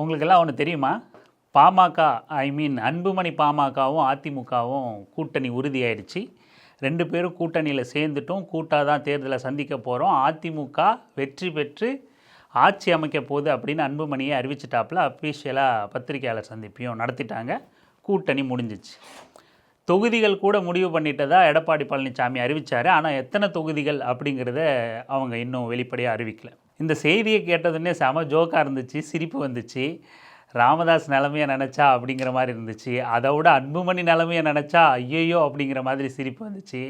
உங்களுக்கெல்லாம் ஒன்று தெரியுமா? பாமக அன்புமணி பாமகவும் அதிமுகவும் கூட்டணி உறுதியாயிடுச்சு. 2 பேரும் கூட்டணியில் சேர்ந்துட்டும் கூட்டாக தான் தேர்தலை சந்திக்க போகிறோம். அதிமுக வெற்றி பெற்று ஆட்சி அமைக்க போகுது அப்படின்னு அன்புமணியை அறிவிச்சிட்டாப்புல. அஃபீஷியலாக பத்திரிகையாளர் சந்திப்பையும் நடத்திட்டாங்க. கூட்டணி முடிஞ்சிச்சு. தொகுதிகள் கூட முடிவு பண்ணிட்டதா எடப்பாடி பழனிசாமி அறிவித்தார். ஆனால் எத்தனை தொகுதிகள் அப்படிங்கிறத அவங்க இன்னும் வெளிப்படையாக அறிவிக்கல. இந்த செய்தியை கேட்டதுன்னே செம ஜோக்காக இருந்துச்சு, சிரிப்பு வந்துச்சு. ராமதாஸ் நிலைமையை நினச்சா அப்படிங்கிற மாதிரி இருந்துச்சு. அதை விட அன்புமணி நிலைமையை நினச்சா ஐயையோ அப்படிங்கிற மாதிரி சிரிப்பு வந்துச்சு.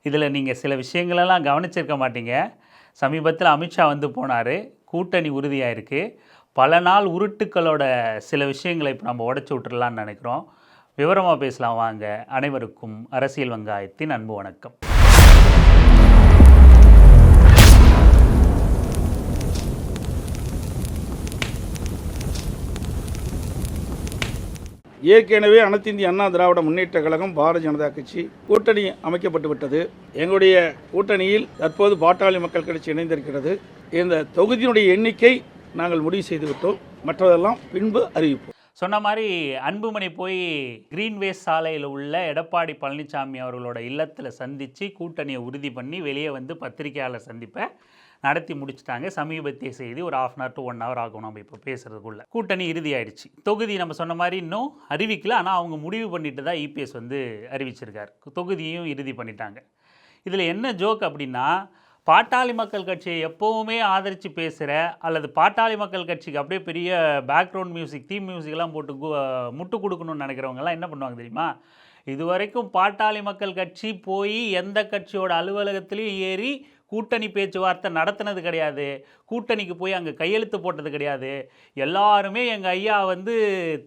இதில் நீங்கள் சில விஷயங்களெல்லாம் கவனிச்சிருக்க மாட்டீங்க. சமீபத்தில் அமித்ஷா வந்து போனார். கூட்டணி உறுதியாக இருக்குது. பல நாள் உருட்டுக்களோட சில விஷயங்களை இப்போ நம்ம உடச்சி விட்டுறலான்னு நினைக்கிறோம். விவரமாக பேசலாம் வாங்க. அனைவருக்கும் அரசியல் வெங்காயத்தின் அன்பு வணக்கம். ஏற்கனவே அனைத்து இந்திய அண்ணா திராவிட முன்னேற்ற கழகம் பாரதிய ஜனதா கட்சி கூட்டணி அமைக்கப்பட்டு விட்டது. எங்களுடைய கூட்டணியில் தற்போது பாட்டாளி மக்கள் கட்சி இணைந்திருக்கிறது. இந்த தொகுதியினுடைய எண்ணிக்கை நாங்கள் முடிவு செய்துவிட்டோம். மற்றதெல்லாம் பின்பு அறிவிப்போம். சொன்ன மாதிரி அன்புமணி போய் கிரீன்வேஸ் சாலையில் உள்ள எடப்பாடி பழனிசாமி அவர்களோட இல்லத்தில் சந்தித்து கூட்டணியை உறுதி பண்ணி வெளியே வந்து பத்திரிகையாளர் சந்திப்பை நடத்தி முடிச்சுட்டாங்க. சமீபத்திய செய்தி. ஒரு 1/2 to 1 hour ஆகும் நம்ம இப்போ பேசுகிறதுக்குள்ள. கூட்டணி இறுதி ஆயிடுச்சு. தொகுதி நம்ம சொன்ன மாதிரி இன்னும் அறிவிக்கல. ஆனால் அவங்க முடிவு பண்ணிட்டு தான் இபிஎஸ் வந்து அறிவிச்சிருக்காரு. தொகுதியும் இறுதி பண்ணிட்டாங்க. இதில் என்ன ஜோக் அப்படின்னா, பாட்டாளி மக்கள் கட்சியை எப்போவுமே ஆதரித்து பேசுகிற அல்லது பாட்டாளி மக்கள் கட்சிக்கு அப்படியே பெரிய பேக்ரவுண்ட் மியூசிக், தீம் மியூசிக்லாம் போட்டு முட்டு கொடுக்கணும்னு நினைக்கிறவங்கலாம் என்ன பண்ணுவாங்க தெரியுமா? இதுவரைக்கும் பாட்டாளி மக்கள் கட்சி போய் எந்த கட்சியோட அலுவலகத்திலையும் ஏறி கூட்டணி பேச்சுவார்த்தை நடத்தினது கிடையாது. கூட்டணிக்கு போய் அங்கே கையெழுத்து போட்டது கிடையாது. எல்லாருமே எங்கள் ஐயா வந்து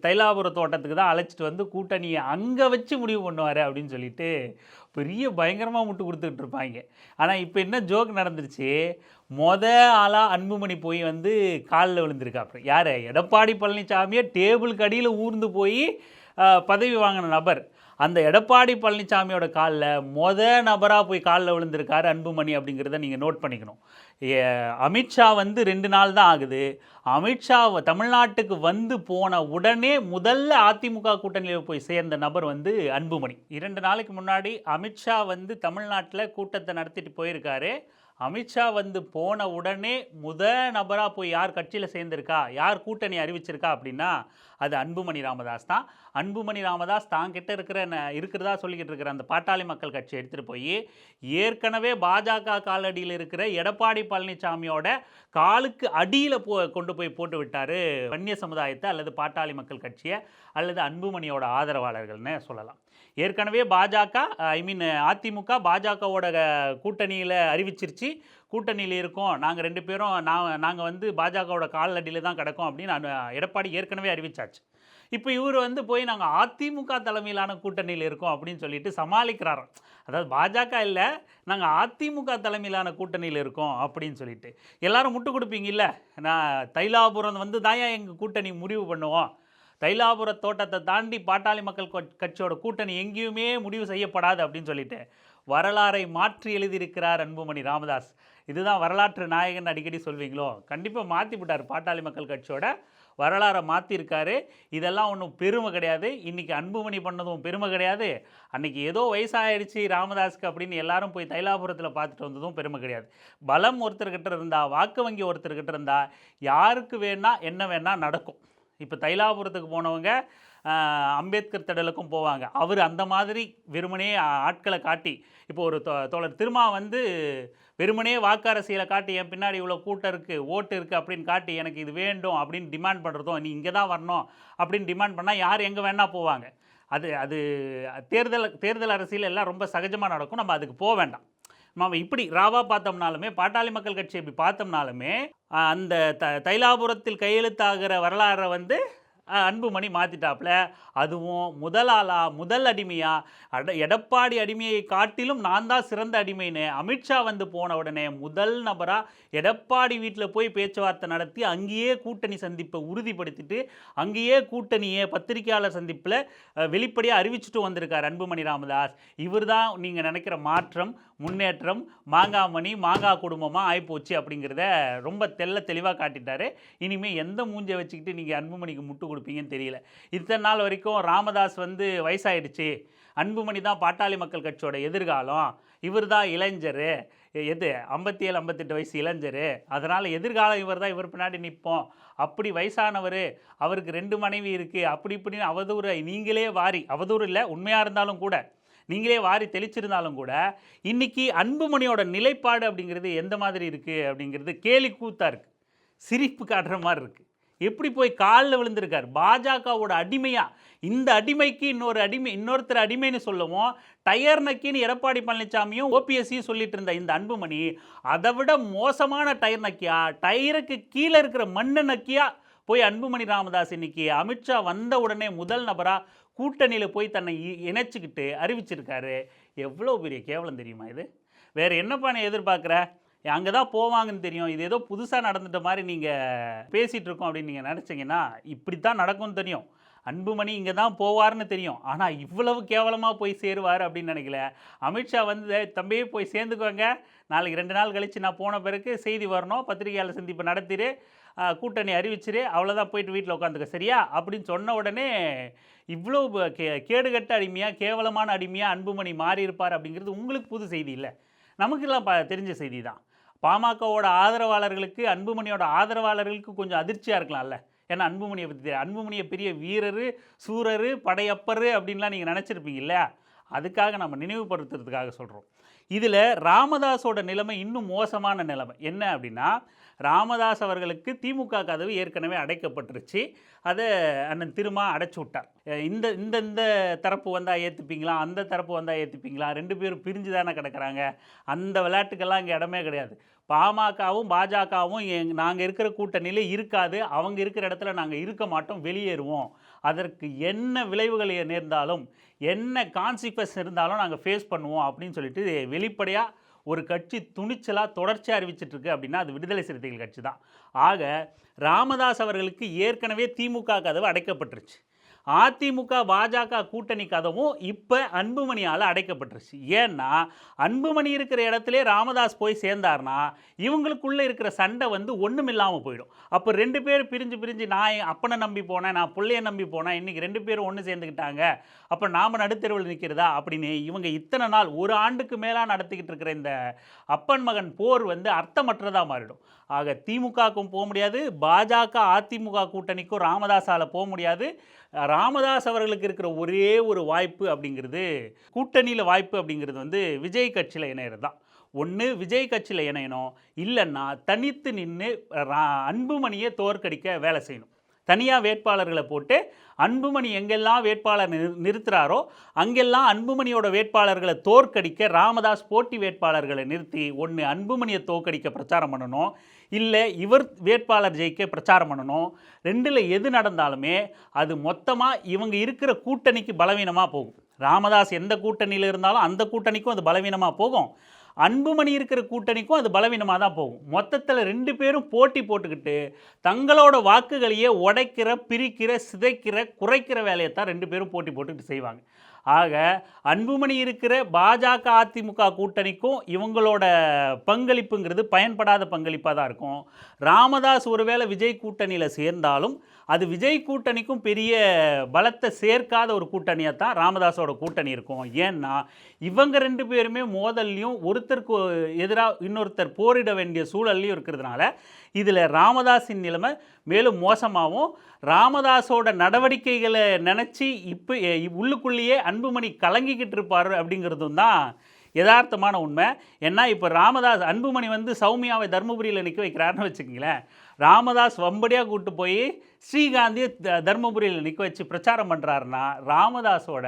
தைலாபுர தோட்டத்துக்கு தான் அழைச்சிட்டு வந்து கூட்டணியை அங்கே வச்சு முடிவு பண்ணுவார் அப்படின்னு சொல்லிட்டு பெரிய பயங்கரமாக முட்டு கொடுத்துக்கிட்டு இருப்பாங்க. ஆனால் இப்போ என்ன ஜோக் நடந்துருச்சு, ஆளாக அன்புமணி போய் வந்து காலில் விழுந்திருக்காப்புற. யார்? எடப்பாடி பழனிசாமியை டேபிளுக்கு அடியில் ஊர்ந்து போய் பதவி வாங்கின நபர். அந்த எடப்பாடி பழனிசாமியோட காலில் நபராக போய் காலில் விழுந்திருக்காரு அன்புமணி அப்படிங்கிறத நீங்கள் நோட் பண்ணிக்கணும். அமித்ஷா வந்து 2 நாள் தான் ஆகுது. அமித்ஷா தமிழ்நாட்டுக்கு வந்து போன உடனே முதல்ல அதிமுக கூட்டணியில் போய் சேர்ந்த நபர் வந்து அன்புமணி. 2 நாளைக்கு முன்னாடி அமித்ஷா வந்து தமிழ்நாட்டில் கூட்டத்தை நடத்திட்டு போயிருக்காரு. அமித்ஷா வந்து போன உடனே நபராக போய் யார் கட்சியில் சேர்ந்திருக்கா, யார் கூட்டணி அறிவிச்சிருக்கா அப்படின்னா அது அன்புமணி ராமதாஸ் தான். அன்புமணி ராமதாஸ் தாங்கிட்ட இருக்கிறதா சொல்லிக்கிட்டு இருக்கிற அந்த பாட்டாளி மக்கள் கட்சி எடுத்துகிட்டு போய் ஏற்கனவே பாஜக காலடியில் இருக்கிற எடப்பாடி பழனிசாமியோட காலுக்கு அடியில் கொண்டு போய் போட்டு விட்டார் வன்னிய சமுதாயத்தை அல்லது பாட்டாளி மக்கள் கட்சியை அல்லது அன்புமணியோட ஆதரவாளர்கள்னு சொல்லலாம். ஏற்கனவே அதிமுக பாஜகவோட கூட்டணியில் அறிவிச்சிருச்சு, கூட்டணியில் இருக்கோம், நாங்கள் 2 பேரும் நாங்கள் வந்து பாஜகவோட கால் அடியில் தான் கிடக்கும் அப்படின்னு எடப்பாடி ஏற்கனவே அறிவிச்சாச்சு. இப்போ இவர் வந்து போய் நாங்கள் அதிமுக தலைமையிலான கூட்டணியில் இருக்கோம் அப்படின்னு சொல்லிட்டு சமாளிக்கிறாராம். அதாவது பாஜக இல்லை, நாங்கள் அதிமுக தலைமையிலான கூட்டணியில் இருக்கோம் அப்படின்னு சொல்லிட்டு. எல்லாரும் முட்டு கொடுப்பீங்கல்ல, நான் தைலாபுரம் வந்து தான் எங்கள் கூட்டணி முடிவு பண்ணுவோம், தைலாபுர தோட்டத்தை தாண்டி பாட்டாளி மக்கள் கட்சியோட கூட்டணி எங்கேயுமே முடிவு செய்யப்படாது அப்படின்னு சொல்லிட்டு வரலாறை மாற்றி எழுதியிருக்கிறார் அன்புமணி ராமதாஸ். இதுதான் வரலாற்று நாயகன் அடிக்கடி சொல்வீங்களோ, கண்டிப்பாக மாற்றி விட்டார். பாட்டாளி மக்கள் கட்சியோட வரலாறை மாற்றிருக்காரு. இதெல்லாம் ஒன்றும் பெருமை கிடையாது. இன்றைக்கி அன்புமணி பண்ணதும் பெருமை கிடையாது. அன்றைக்கி ஏதோ வயசாகிடுச்சு ராமதாஸ்க்கு அப்படின்னு எல்லாரும் போய் தைலாபுரத்தில் பார்த்துட்டு வந்ததும் பெருமை கிடையாது. பலம் ஒருத்தர்கிட்ட இருந்தால், வாக்கு வங்கி ஒருத்தர்கிட்ட இருந்தால் யாருக்கு வேணால் என்ன வேணால் நடக்கும். இப்போ தைலாபுரத்துக்கு போனவங்க அம்பேத்கர் திடலுக்கும் போவாங்க. அவர் அந்த மாதிரி வெறுமனே ஆட்களை காட்டி, இப்போ ஒரு தோழர் திருமா வந்து வெறுமனே வாக்கு அரசியலை காட்டி என் பின்னாடி இவ்வளோ கூட்டம் இருக்குது, ஓட்டு இருக்குது அப்படின்னு காட்டி எனக்கு இது வேண்டும் அப்படின்னு டிமாண்ட் பண்ணுறதும், நீ இங்கே தான் வரணும் அப்படின்னு டிமாண்ட் பண்ணால் யார் எங்கே வேணால் போவாங்க. அது தேர்தல் அரசியல் எல்லாம் ரொம்ப சகஜமாக நடக்கும். நம்ம அதுக்கு போக வேண்டாம். நம்ம இப்படி ராவாக பார்த்தோம்னாலுமே, பாட்டாளி மக்கள் கட்சி இப்படி பார்த்தோம்னாலுமே அந்த தைலாபுரத்தில் கையெழுத்தாகிற வரலாறை வந்து அன்புமணி மாற்றிட்டாப்புல. அதுவும் முதல் அடிமையா எடப்பாடி அடிமையை காட்டிலும் நான் தான் சிறந்த அடிமைன்னு அமித்ஷா வந்து போன உடனே முதல் நபராக எடப்பாடி வீட்டில் போய் பேச்சுவார்த்தை நடத்தி அங்கேயே கூட்டணி சந்திப்பை உறுதிப்படுத்திட்டு அங்கேயே கூட்டணியை பத்திரிகையாளர் சந்திப்பில் வெளிப்படையாக அறிவிச்சுட்டு வந்திருக்கார் அன்புமணி ராமதாஸ். இவர் தான் நீங்கள் நினைக்கிற மாற்றம், முன்னேற்றம், மாங்காமணி மாங்காய் குடும்பமாக ஆகிப்போச்சு அப்படிங்கிறத ரொம்ப தெளிவாக காட்டிட்டாரு. இனிமேல் எந்த மூஞ்சை வச்சுக்கிட்டு நீங்கள் அன்புமணிக்கு முட்டு கொடுப்பீங்கன்னு தெரியல. இத்தனை நாள் வரைக்கும் ராமதாஸ் வந்து வயசாயிடுச்சு, அன்புமணி தான் பாட்டாளி மக்கள் கட்சியோட எதிர்காலம், இவர் தான் இளைஞர், 57 58 வயசு இளைஞர், அதனால் எதிர்காலம் இவர் தான், இவர் பின்னாடி நிற்போம், அப்படி வயசானவர், அவருக்கு 2 மனைவி இருக்குது, அப்படி இப்படின்னு அவதூறு நீங்களே அவதூறு இல்லை உண்மையாக இருந்தாலும் கூட நீங்களே வாரி தெளிச்சிருந்தாலும் கூட இன்றைக்கி அன்புமணியோட நிலைப்பாடு அப்படிங்கிறது எந்த மாதிரி இருக்குது அப்படிங்கிறது கேலி கூத்தாக இருக்குது, சிரிப்பு காட்டுற மாதிரி இருக்குது. எப்படி போய் காலில் விழுந்திருக்கார் பாஜகவோட அடிமையா. இந்த அடிமைக்கு இன்னொருத்தர் அடிமைன்னு சொல்லவும் டயர் நக்கின்னு எடப்பாடி பழனிசாமியும் ஓபிஎஸ்சியும் சொல்லிட்டு இருந்த இந்த அன்புமணி அதை விட மோசமான டயர் நக்கியா, டயருக்கு கீழே இருக்கிற மண்ணை நக்கியா போய் அன்புமணி ராமதாஸ் இன்னைக்கு அமித்ஷா வந்த உடனே முதல் நபராக கூட்டணியில் போய் தன்னை இணைச்சிக்கிட்டு அறிவிச்சிருக்காரு. எவ்வளோ பெரிய கேவலம் தெரியுமா இது? வேறு என்னப்பா நீ எதிர்பார்க்குற? அங்கே தான் போவாங்கன்னு தெரியும், இது ஏதோ புதுசாக நடந்துட்ட மாதிரி நீங்கள் பேசிகிட்டு இருக்கோம் அப்படின்னு நீங்கள் நினச்சிங்கன்னா இப்படி தான் நடக்கும்னு தெரியும். அன்புமணி இங்கே தான் போவார்னு தெரியும், ஆனால் இவ்வளவு கேவலமாக போய் சேருவார் அப்படின்னு நினைக்கல. அமித்ஷா வந்து தம்பியே போய் சேர்ந்துக்குவாங்க, நாளைக்கு 2 நாள் கழித்து நான் போன பிறகு செய்தி வரணும், பத்திரிகையாளர் சந்திப்பை நடத்திடு, கூட்டணி அறிவிச்சிரு, அவ்வளோதான், போயிட்டு வீட்டில் உட்காந்துக்க சரியா அப்படின்னு சொன்ன உடனே இவ்வளோ கேடுகட்ட அடிமையாக கேவலமான அடிமையாக அன்புமணி மாறி இருப்பார் அப்படிங்கிறது உங்களுக்கு புது செய்தி இல்லை, நமக்கெல்லாம் தெரிஞ்ச செய்தி தான். பாமகவோட ஆதரவாளர்களுக்கு, அன்புமணியோட ஆதரவாளர்களுக்கு கொஞ்சம் அதிர்ச்சியாக இருக்கலாம்ல. ஏன்னா அன்புமணியை பற்றி அன்புமணியை பெரிய வீரர், சூரர், படையப்பர் அப்படின்லாம் நீங்கள் நினச்சிருப்பீங்க இல்லையா? அதுக்காக நம்ம நினைவுபடுத்துறதுக்காக சொல்கிறோம். இதில் ராமதாஸோட நிலைமை இன்னும் மோசமான நிலைமை என்ன அப்படின்னா, ராமதாஸ் அவர்களுக்கு திமுக கதவு ஏற்கனவே அடைக்கப்பட்டுருச்சு, அதை அண்ணன் திருமா அடைச்சி விட்டார். இந்த இந்த இந்த தரப்பு வந்தால் ஏற்றுப்பீங்களா, அந்த தரப்பு வந்தால் ஏற்றுப்பீங்களா, 2 பேரும் பிரிஞ்சு தானே கிடக்கிறாங்க, அந்த விளையாட்டுக்கெல்லாம் இங்கே இடமே கிடையாது. பாமகவும் பாஜகவும் நாங்கள் இருக்கிற கூட்டணியில் இருக்காது, அவங்க இருக்கிற இடத்துல நாங்கள் இருக்க மாட்டோம், வெளியேறுவோம், அதற்கு என்ன விளைவுகள் நேர்ந்தாலும் என்ன கான்சிக்வன்ஸ் இருந்தாலும் நாங்கள் ஃபேஸ் பண்ணுவோம் அப்படின்னு சொல்லிட்டு வெளிப்படையாக ஒரு கட்சி துணிச்சலாக தொடர்ச்சியாக அறிவிச்சிட்ருக்கு அப்படின்னா அது விடுதலை சிறுத்தைகள் கட்சி தான். ஆக ராமதாஸ் அவர்களுக்கு ஏற்கனவே திமுக கதவு அடைக்கப்பட்டுருச்சு, அதிமுக பாஜக கூட்டணி கதவும் இப்போ அன்புமணியால் அடைக்கப்பட்டுருச்சு. ஏன்னா அன்புமணி இருக்கிற இடத்துல ராமதாஸ் போய் சேர்ந்தார்னா இவங்களுக்குள்ளே இருக்கிற சண்டை வந்து ஒன்றும் இல்லாமல் போயிடும். அப்போ 2 பேர் பிரிஞ்சு நான் அப்பனை நம்பி போனேன், நான் பிள்ளைய நம்பி போனேன், இன்றைக்கி 2 பேரும் ஒன்று சேர்ந்துக்கிட்டாங்க, அப்போ நாம் நடுத்தெருவில் நிற்கிறதா அப்படின்னு இவங்க இத்தனை நாள் 1 ஆண்டுக்கு மேலாக நடத்திக்கிட்டு இருக்கிற இந்த அப்பன் மகன் போர் வந்து அர்த்தமற்றதாக மாறிடும். ஆக திமுகவுக்கும் போக முடியாது, பாஜக அதிமுக கூட்டணிக்கும் ராமதாஸால் போக முடியாது. ராமதாஸ் அவர்களுக்கு இருக்கிற ஒரே ஒரு வாய்ப்பு அப்படிங்கிறது, கூட்டணியில் வாய்ப்பு அப்படிங்கிறது வந்து விஜய் கட்சியில் இணையிறது தான். ஒன்று விஜய் கட்சியில் இணையணும், இல்லைன்னா தனித்து நின்று அன்புமணியை தோற்கடிக்க வேலை செய்யணும். தனியாக வேட்பாளர்களை போட்டு அன்புமணி எங்கெல்லாம் வேட்பாளர் நிறுத்துகிறாரோ அங்கெல்லாம் அன்புமணியோட வேட்பாளர்களை தோற்கடிக்க ராமதாஸ் போட்டி வேட்பாளர்களை நிறுத்தி ஒன்று அன்புமணியை தோற்கடிக்க பிரச்சாரம் பண்ணணும், இல்லை இவர் வேட்பாளர் ஜெயிக்க பிரச்சாரம் பண்ணணும். 2ல் எது நடந்தாலுமே அது மொத்தமாக இவங்க இருக்கிற கூட்டணிக்கு பலவீனமாக போகும். ராமதாஸ் எந்த கூட்டணியில் இருந்தாலும் அந்த கூட்டணிக்கும் அது பலவீனமாக போகும், அன்புமணி இருக்கிற கூட்டணிக்கும் அது பலவீனமாக தான் போகும். மொத்தத்தில் 2 பேரும் போட்டி போட்டுக்கிட்டு தங்களோட வாக்குகளையே உடைக்கிற, பிரிக்கிற, சிதைக்கிற, குறைக்கிற வேலையை தான் 2 பேரும் போட்டி போட்டுக்கிட்டு செய்வாங்க. ஆக அன்புமணி இருக்கிற பாஜக அதிமுக கூட்டணிக்கும் இவங்களோட பங்களிப்புங்கிறது பயன்படாத பங்களிப்பாக தான் இருக்கும். ராமதாஸ் ஒருவேளை விஜய் கூட்டணியில் சேர்ந்தாலும் அது விஜய் கூட்டணிக்கும் பெரிய பலத்தை சேர்க்காத ஒரு கூட்டணியாக தான் ராமதாஸோட கூட்டணி இருக்கும். ஏன்னா இவங்க 2 பேருமே மோதல்லையும் ஒருத்தருக்கு எதிராக இன்னொருத்தர் போரிட வேண்டிய சூழல்லையும் இருக்கிறதுனால இதில் ராமதாஸின் நிலைமை மேலும் மோசமாகவும், ராமதாஸோட நடவடிக்கைகளை நினச்சி இப்போ உள்ளுக்குள்ளேயே அன்புமணி கலங்கிக்கிட்டு இருப்பார் அப்படிங்கிறதும் தான் யதார்த்தமான உண்மை. ஏன்னா இப்போ ராமதாஸ் அன்புமணி வந்து சௌமியாவை தர்மபுரியில் நிற்க வைக்கிறாருன்னு வச்சுக்கிங்களேன், ராமதாஸ் வம்படியாக கூப்பிட்டு போய் ஸ்ரீகாந்தியை தர்மபுரியில் நிற்க வச்சு பிரச்சாரம் பண்ணுறாருன்னா ராமதாஸோட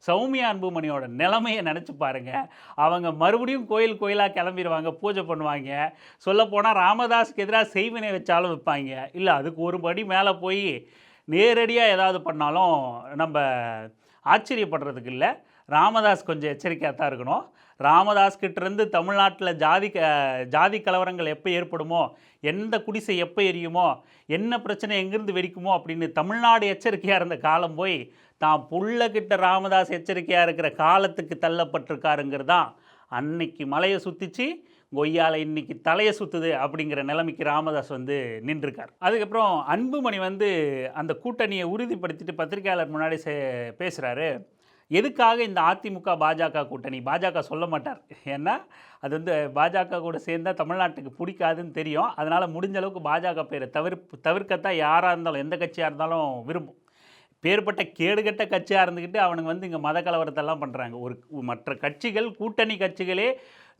சௌமியா அன்புமணியோட நிலைமையை நினச்சி பாருங்கள். அவங்க மறுபடியும் கோயிலாக கிளம்பிடுவாங்க, பூஜை பண்ணுவாங்க, சொல்லப்போனால் ராமதாஸுக்கு எதிராக செய்வினை வச்சாலும் வைப்பாங்க. இல்லை அதுக்கு ஒரு படி மேலே போய் நேரடியாக ஏதாவது பண்ணாலும் நம்ம ஆச்சரியப்படுறதுக்கு இல்லை. ராமதாஸ் கொஞ்சம் எச்சரிக்கையாக தான் இருக்கணும். ராமதாஸ் கிட்டேருந்து தமிழ்நாட்டில் ஜாதி கலவரங்கள் எப்போ ஏற்படுமோ, எந்த குடிசை எப்போ எரியுமோ, என்ன பிரச்சனை எங்கேருந்து வெடிக்குமோ அப்படின்னு தமிழ்நாடு எச்சரிக்கையாக இருந்த காலம் போய் தான் புள்ளக்கிட்ட ராமதாஸ் எச்சரிக்கையாக இருக்கிற காலத்துக்கு தள்ளப்பட்டிருக்காருங்கிறது தான் அன்னைக்கு மலையை சுற்றிச்சு, கொய்யால இன்னைக்கு தலையை சுற்றுது அப்படிங்கிற நிலைமைக்கு ராமதாஸ் நின்றுருக்கார். அதுக்கப்புறம் அன்புமணி அந்த கூட்டணியை உறுதிப்படுத்திட்டு பத்திரிகையாளர் முன்னாடி பேசுகிறாரு. எதுக்காக இந்த அதிமுக பாஜக கூட்டணி? பாஜக சொல்ல மாட்டார், ஏன்னா அது பாஜக கூட சேர்ந்தால் தமிழ்நாட்டுக்கு பிடிக்காதுன்னு தெரியும். அதனால் முடிஞ்ச அளவுக்கு பாஜக பேரை தவிர்க்கத்தான் யாராக இருந்தாலும், எந்த கட்சியாக இருந்தாலும் விரும்பும். பேர்பட்ட கேடுகட்ட கட்சியாக இருந்துக்கிட்டு அவனுங்க இங்கே மத கலவரத்தெல்லாம் பண்ணுறாங்க. மற்ற கட்சிகள், கூட்டணி கட்சிகளே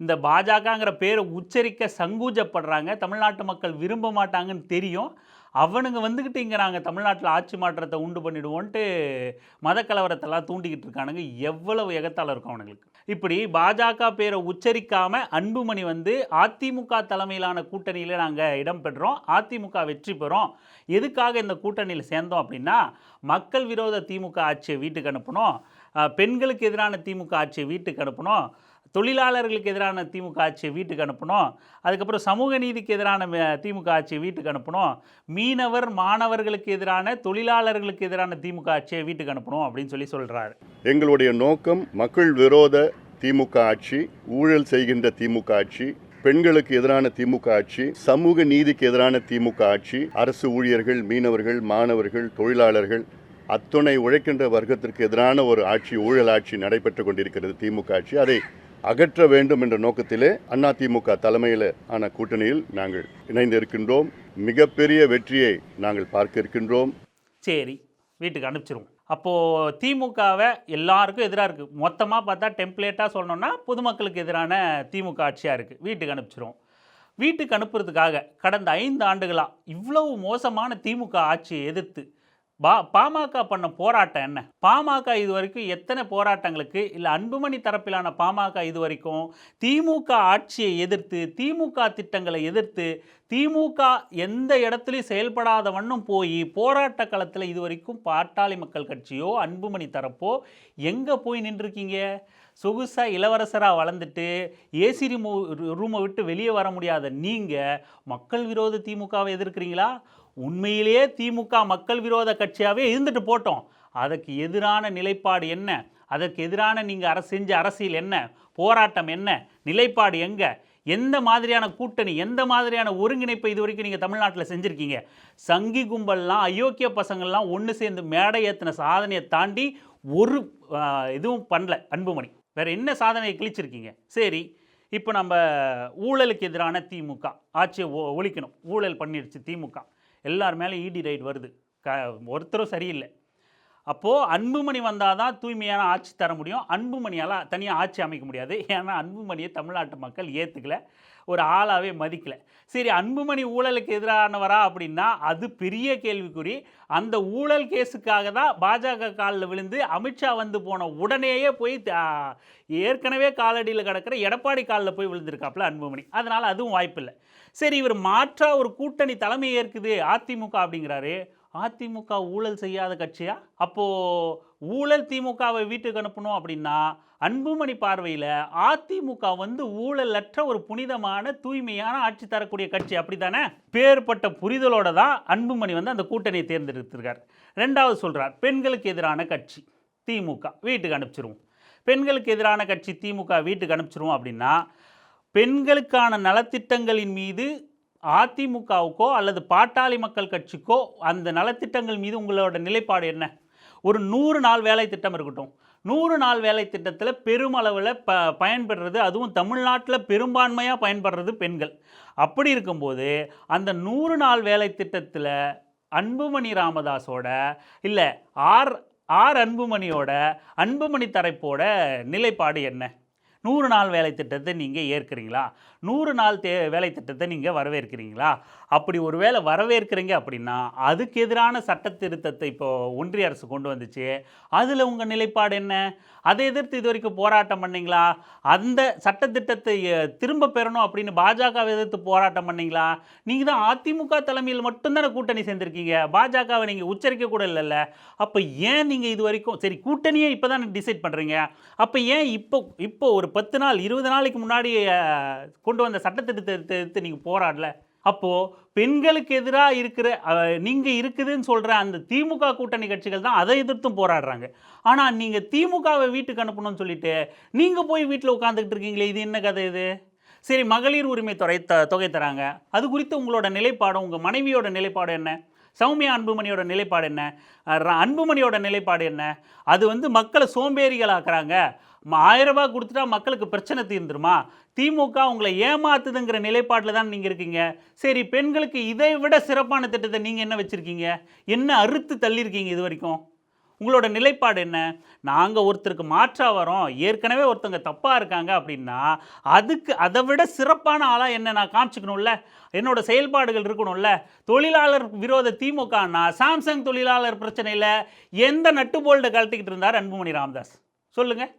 இந்த பாஜகங்கிற பேரை உச்சரிக்க சங்கூஜப்படுறாங்க. தமிழ்நாட்டு மக்கள் விரும்ப மாட்டாங்கன்னு தெரியும். அவனுங்க வந்துக்கிட்டு இங்கே நாங்கள் தமிழ்நாட்டில் ஆட்சி மாற்றத்தை உண்டு பண்ணிவிடுவோன்ட்டு மத கலவரத்தெல்லாம் தூண்டிக்கிட்டு இருக்கானுங்க. எவ்வளவு எகத்தால் இருக்கும் அவனுங்களுக்கு. இப்படி பாஜக பேரை உச்சரிக்காமல் அன்புமணி அதிமுக தலைமையிலான கூட்டணியில் நாங்கள் இடம்பெற்றோம், அதிமுக வெற்றி பெறோம், எதுக்காக இந்த கூட்டணியில் சேர்ந்தோம் அப்படின்னா மக்கள் விரோத திமுக ஆட்சியை வீட்டுக்கு அனுப்பணும், பெண்களுக்கு எதிரான திமுக ஆட்சியை வீட்டுக்கு அனுப்பணும், தொழிலாளர்களுக்கு எதிரான திமுக ஆட்சியை வீட்டுக்கு அனுப்பணும், அதுக்கப்புறம் சமூக நீதிக்கு எதிரான திமுக ஆட்சியை வீட்டுக்கு அனுப்பணும், மீனவர் மாணவர்களுக்கு எதிரான, தொழிலாளர்களுக்கு எதிரான திமுக ஆட்சியை வீட்டுக்கு அனுப்பணும் அப்படின்னு சொல்கிறாரு. எங்களுடைய நோக்கம் மக்கள் விரோத திமுக ஆட்சி, ஊழல் செய்கின்ற திமுக ஆட்சி, பெண்களுக்கு எதிரான திமுக ஆட்சி, சமூக நீதிக்கு எதிரான திமுக ஆட்சி, அரசு ஊழியர்கள், மீனவர்கள், மாணவர்கள், தொழிலாளர்கள், அத்துணை உழைக்கின்ற வர்க்கத்திற்கு எதிரான ஒரு ஆட்சி, ஊழல் ஆட்சி நடைபெற்று கொண்டிருக்கிறது திமுக ஆட்சி. அதை அகற்ற வேண்டும் என்ற நோக்கத்திலே அதிமுக தலைமையில் ஆன கூட்டணியில் நாங்கள் இணைந்து இருக்கின்றோம். மிகப்பெரிய வெற்றியை நாங்கள் பார்க்க இருக்கின்றோம். சரி, வீட்டுக்கு அனுப்பிச்சிருவோம். அப்போது திமுகவை எல்லாருக்கும் எதிராக இருக்குது. மொத்தமாக பார்த்தா டெம்ப்ளேட்டாக சொல்லணும்னா பொதுமக்களுக்கு எதிரான திமுக ஆட்சியாக இருக்குது. வீட்டுக்கு அனுப்பிச்சிரும். வீட்டுக்கு அனுப்புறதுக்காக கடந்த 5 ஆண்டுகளாக இவ்வளவு மோசமான திமுக ஆட்சியை எதிர்த்து பாமக பண்ண போராட்டம் என்ன? பாமக இது வரைக்கும் எத்தனை போராட்டங்களுக்கு, இல்லை அன்புமணி தரப்பிலான பாமக இது வரைக்கும் திமுக ஆட்சியை எதிர்த்து, திமுக திட்டங்களை எதிர்த்து, திமுக எந்த இடத்துலையும் செயல்படாத வண்ணம் போய் போராட்ட களத்தில் இது வரைக்கும் பாட்டாளி மக்கள் கட்சியோ அன்புமணி தரப்போ எங்கே போய் நின்றுருக்கீங்க? சொகுசாக இளவரசராக வளர்ந்துட்டு ஏசி ரூமை விட்டு வெளியே வர முடியாத நீங்கள் மக்கள் விரோத திமுகவை எதிர்க்கிறீங்களா? உண்மையிலேயே திமுக மக்கள் விரோத கட்சியாகவே இருந்துட்டு போட்டோம். அதற்கு எதிரான நிலைப்பாடு என்ன? அதற்கு எதிரான நீங்கள் செஞ்ச அரசியல் என்ன? போராட்டம் என்ன? நிலைப்பாடு எங்கே? எந்த மாதிரியான கூட்டணி, எந்த மாதிரியான ஒருங்கிணைப்பை இது வரைக்கும் நீங்கள் தமிழ்நாட்டில் செஞ்சுருக்கீங்க? சங்கி கும்பல்லாம், அயோக்கிய பசங்கள்லாம் ஒன்று சேர்ந்து மேடை ஏற்றின சாதனையை தாண்டி ஒரு இதுவும் பண்ணல அன்புமணி. வேறு என்ன சாதனையை கிழிச்சிருக்கீங்க? சரி, இப்போ நம்ம ஊழலுக்கு எதிரான திமுக ஆட்சியை ஒழிக்கணும். ஊழல் பண்ணிடுச்சு திமுக, எல்லார் மேலே இடி ரைட் வருது, ஒருத்தரும் சரியில்லை. அப்போது அன்புமணி வந்தால் தான் தூய்மையான ஆட்சி தர முடியும். அன்புமணியால் தனியாக ஆட்சி அமைக்க முடியாது. ஏன்னா அன்புமணியை தமிழ்நாட்டு மக்கள் ஏற்றுக்கலை, ஒரு ஆளாகவே மதிக்கலை. சரி, அன்புமணி ஊழலுக்கு எதிரானவரா அப்படின்னா அது பெரிய கேள்விக்குறி. அந்த ஊழல் கேஸுக்காக தான் பாஜக காலில் விழுந்து அமித்ஷா போன உடனேயே போய் ஏற்கனவே காலடியில் கிடக்கிற எடப்பாடி காலில் போய் விழுந்திருக்காப்புல அன்புமணி. அதனால் அதுவும் வாய்ப்பில்லை. சரி, இவர் மாற்றா ஒரு கூட்டணி தலைமை ஏற்குது அதிமுக அப்படிங்கிறாரு. அதிமுக ஊழல் செய்யாத கட்சியா? அப்போது ஊழல் திமுகவை வீட்டுக்கு அனுப்பணும் அப்படின்னா அன்புமணி பார்வையில் அதிமுக ஊழலற்ற ஒரு புனிதமான தூய்மையான ஆட்சி தரக்கூடிய கட்சி, அப்படி தானே? பேர்பட்ட புரிதலோடு தான் அன்புமணி அந்த கூட்டணியை தேர்ந்தெடுத்திருக்கார். ரெண்டாவது சொல்கிறார், பெண்களுக்கு எதிரான கட்சி திமுக வீட்டுக்கு அனுப்பிச்சிருவோம். பெண்களுக்கு எதிரான கட்சி திமுக வீட்டுக்கு அனுப்பிச்சிருவோம் அப்படின்னா பெண்களுக்கான நலத்திட்டங்களின் மீது அதிமுகவுக்கோ அல்லது பாட்டாளி மக்கள் கட்சிக்கோ அந்த நலத்திட்டங்கள் மீது உங்களோட நிலைப்பாடு என்ன? ஒரு 100 நாள் வேலை திட்டம் இருக்கட்டும். 100 நாள் வேலை திட்டத்தில் பெருமளவில் பயன்பெறுறது, அதுவும் தமிழ்நாட்டில் பெரும்பான்மையாக பயன்படுறது பெண்கள். அப்படி இருக்கும்போது அந்த 100 நாள் வேலை திட்டத்தில் அன்புமணி ராமதாஸோட இல்லை ஆர் அன்புமணியோட, அன்புமணி தரப்போட நிலைப்பாடு என்ன? 100 நாள் வேலை திட்டத்தை நீங்கள் ஏற்கிறீங்களா? 100 நாள் வேலை திட்டத்தை நீங்கள் வரவேற்கிறீங்களா? அப்படி ஒரு வேளை வரவேற்கிறீங்க அப்படின்னா அதுக்கு எதிரான சட்ட திருத்தத்தை இப்போது ஒன்றிய அரசு கொண்டு வந்துச்சு, அதில் உங்கள் நிலைப்பாடு என்ன? அதை எதிர்த்து இது வரைக்கும் போராட்டம் பண்ணீங்களா? அந்த சட்டத்திட்டத்தை திரும்ப பெறணும் அப்படின்னு பாஜகவை எதிர்த்து போராட்டம் பண்ணீங்களா? நீங்கள் தான் அதிமுக தலைமையில் மட்டும்தானே கூட்டணி சேர்ந்துருக்கீங்க, பாஜகவை நீங்கள் உச்சரிக்க கூட இல்லைல்ல. அப்போ ஏன் நீங்கள் இது வரைக்கும் சரி கூட்டணியே இப்போ தான் டிசைட் பண்ணுறீங்க, அப்போ ஏன் இப்போ ஒரு 10 நாள் 20 நாளைக்கு முன்னாடி கொண்டு வந்த சட்டத்திட்டத்தை எடுத்து நீங்கள் போராடல? அப்போது பெண்களுக்கு எதிராக இருக்கிற நீங்கள் இருக்குதுன்னு சொல்கிற அந்த திமுக கூட்டணி கட்சிகள் தான் அதை எதிர்த்தும் போராடுறாங்க. ஆனால் நீங்கள் திமுகவை வீட்டுக்கு அனுப்பணும்னு சொல்லிட்டு நீங்கள் போய் வீட்டில் உட்காந்துக்கிட்டு இருக்கீங்களே, இது என்ன கதை இது? சரி, மகளிர் உரிமை தொகை தராங்க, அது குறித்து உங்களோட நிலைப்பாடும் உங்கள் மனைவியோட நிலைப்பாடு என்ன? சௌமியா அன்புமணியோட நிலைப்பாடு என்ன? அன்புமணியோட நிலைப்பாடு என்ன? அது மக்களை சோம்பேறிகளாக்குறாங்க, 1000 ரூபாய் கொடுத்துட்டா மக்களுக்கு பிரச்சனை தீர்ந்துருமா? திமுக உங்களை ஏமாத்துதுங்கிற நிலைப்பாட்டில் தான் நீங்கள் இருக்கீங்க. சரி, பெண்களுக்கு இதை விட சிறப்பான திட்டத்தை நீங்கள் என்ன வச்சுருக்கீங்க? என்ன அறுத்து தள்ளியிருக்கீங்க இது வரைக்கும்? உங்களோட நிலைப்பாடு என்ன? நாங்கள் ஒருத்தருக்கு மாற்றாக வரோம், ஏற்கனவே ஒருத்தவங்க தப்பாக இருக்காங்க அப்படின்னா அதுக்கு அதை விட சிறப்பான ஆளாக என்ன நான் காமிச்சிக்கணும்ல, என்னோட செயல்பாடுகள் இருக்கணும்ல. தொழிலாளர் விரோத திமுகனா சாம்சங் தொழிலாளர் பிரச்சனையில் எந்த நட்டு போல்ட்டை கழட்டிக்கிட்டு இருந்தார் அன்புமணி ராமதாஸ்? சொல்லுங்கள்.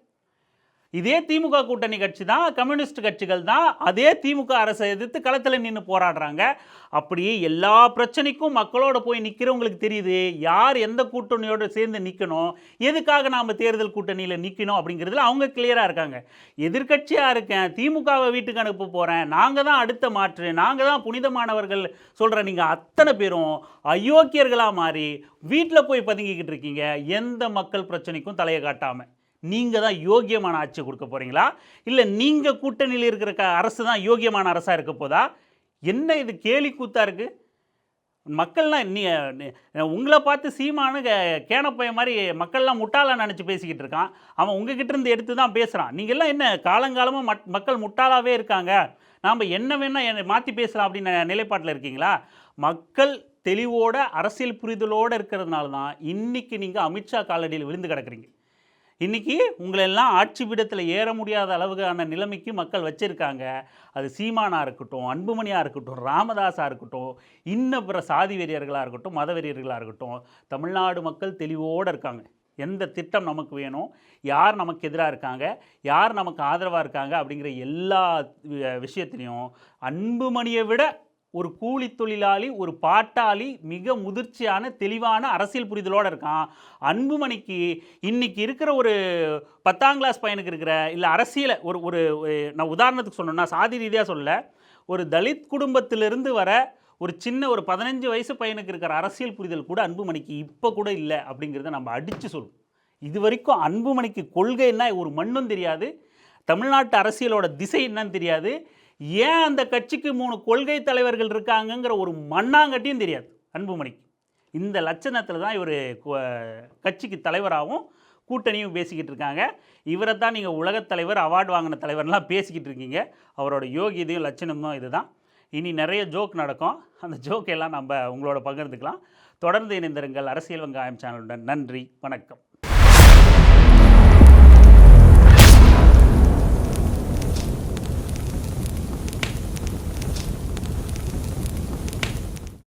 இதே திமுக கூட்டணி கட்சி தான், கம்யூனிஸ்ட் கட்சிகள் தான் அதே திமுக அரசை எதிர்த்து களத்தில் நின்று போராடுறாங்க. அப்படியே எல்லா பிரச்சனைக்கும் மக்களோட போய் நிற்கிறவங்களுக்கு தெரியுது யார் எந்த கூட்டணியோடு சேர்ந்து நிற்கணும், எதுக்காக நாம் தேர்தல் கூட்டணியில் நிற்கணும் அப்படிங்கிறதுல அவங்க கிளியராக இருக்காங்க. எதிர்கட்சியாக இருக்கேன், திமுகவை வீட்டுக்கு அனுப்ப போகிறேன், நாங்கள் தான் அடுத்த மாற்று, நாங்கள் தான் புனிதமானவர்கள் சொல்கிற நீங்கள் அத்தனை பேரும் அயோக்கியர்களாக மாறி வீட்டில் போய் பதுங்கிக்கிட்டு இருக்கீங்க, எந்த மக்கள் பிரச்சனைக்கும் தலையை காட்டாமல். நீங்கள் தான் யோக்கியமான ஆட்சி கொடுக்க போகிறீங்களா, இல்லை நீங்கள் கூட்டணியில் இருக்கிற அரசு தான் யோக்கியமான அரசாக இருக்க போதா? என்ன இது கேலி கூத்தாக இருக்குது? மக்கள்லாம் உங்களை பார்த்து சீமானு கேனப்பைய மாதிரி மக்கள்லாம் முட்டாளாக நினச்சி பேசிக்கிட்டு இருக்கான். அவன் உங்ககிட்ட இருந்து எடுத்து தான் பேசுகிறான். நீங்கள்லாம் என்ன காலங்காலமாக மக்கள் முட்டாளாகவே இருக்காங்க, நாம் என்ன வேணால் மாற்றி பேசலாம் அப்படின்னு நிலைப்பாட்டில் இருக்கீங்களா? மக்கள் தெளிவோட அரசியல் புரிதலோடு இருக்கிறதுனால தான் இன்றைக்கி நீங்கள் அமித்ஷா காலடியில் விழுந்து கிடக்குறீங்க. இன்றைக்கி உங்களெல்லாம் ஆட்சி பீடத்தில் ஏற முடியாத அளவுக்கான நிலைமைக்கு மக்கள் வச்சுருக்காங்க. அது சீமானாக இருக்கட்டும், அன்புமணியாக இருக்கட்டும், ராமதாஸாக இருக்கட்டும், இன்னும் பிற சாதி வெறியர்களாக இருக்கட்டும், மத வெறியர்களாக இருக்கட்டும், தமிழ்நாடு மக்கள் தெளிவோடு இருக்காங்க. எந்த திட்டம் நமக்கு வேணும், யார் நமக்கு எதிராக இருக்காங்க, யார் நமக்கு ஆதரவாக இருக்காங்க அப்படிங்கிற எல்லா விஷயத்துலையும் அன்புமணியை விட ஒரு கூலி தொழிலாளி, ஒரு பாட்டாளி மிக முதிர்ச்சியான தெளிவான அரசியல் புரிதலோடு இருக்கான். அன்புமணிக்கு இன்றைக்கி இருக்கிற ஒரு 10ஆம் கிளாஸ் பையனுக்கு இருக்கிற இல்லை அரசியலை ஒரு நான் உதாரணத்துக்கு சொல்லணும்னா சாதி ரீதியாக சொல்ல, ஒரு தலித் குடும்பத்திலிருந்து வர ஒரு சின்ன ஒரு 15 வயசு பையனுக்கு இருக்கிற அரசியல் புரிதல் கூட அன்புமணிக்கு இப்போ கூட இல்லை அப்படிங்கிறத நம்ம அடித்து சொல்லுவோம். இது வரைக்கும் அன்புமணிக்கு கொள்கை என்ன ஒரு மண்ணும் தெரியாது, தமிழ்நாட்டு அரசியலோட திசை என்னன்னு தெரியாது, ஏன் அந்த கட்சிக்கு 3 கொள்கை தலைவர்கள் இருக்காங்கங்கிற ஒரு மண்ணாங்கட்டியும் தெரியாது அன்புமணிக்கு. இந்த லட்சணத்தில் தான் இவர் கட்சிக்கு தலைவராகவும் கூட்டணியும் பேசிக்கிட்டு இருக்காங்க. இவரை தான் நீங்கள் உலகத் தலைவர், அவார்டு வாங்கின தலைவர்லாம் பேசிக்கிட்டு இருக்கீங்க. அவரோட யோகியதையும் லட்சணமும் இதுதான். இனி நிறைய ஜோக் நடக்கும், அந்த ஜோக்கெல்லாம் நம்ம உங்களோட பகிர்ந்துக்கலாம். தொடர்ந்து இணைந்திருங்கள் அரசியல் வெங்காயம் சேனலுடன். நன்றி, வணக்கம்.